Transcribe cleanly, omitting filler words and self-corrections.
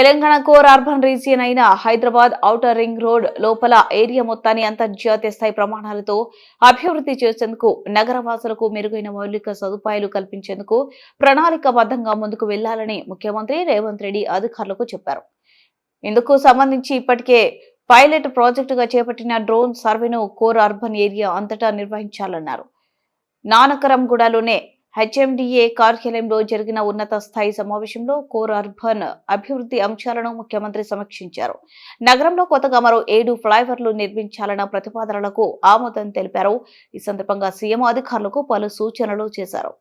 Telangana core urban region అయిన Hyderabad outer ring road లోపల area మొత్తాన్ని అంతర్జాతీయ స్థాయి ప్రమాణాలతో అభివృద్ధి చేసేందుకు నగరవాసులకు మెరుగైన మౌలిక సదుపాయాలు కల్పించేందుకు ప్రణాళికాబద్ధంగా ముందుకు వెళ్లాలని ముఖ్యమంత్రి రేవంత్ రెడ్డి అధికారులకు చెప్పారు. ఇందుకు సంబంధించి ఇప్పటికే పైలట్ ప్రాజెక్టుగా చేపట్టిన డ్రోన్ సర్వేను కోర్ అర్బన్ ఏరియా అంతటా నిర్వహించాలన్నారు. నానకరంగూడలోనే హెచ్ఎండిఏ కార్యాలయంలో జరిగిన ఉన్నత స్థాయి సమావేశంలో కోర్ అర్బన్ అభివృద్ధి అంశాలను ముఖ్యమంత్రి సమీక్షించారు. నగరంలో కొత్తగా మరో 7 ఫ్లైఓవర్లు నిర్మించాలన్న ప్రతిపాదనలకు ఆమోదం తెలిపారు. ఈ సందర్భంగా సీఎం అధికారులకు పలు సూచనలు చేశారు.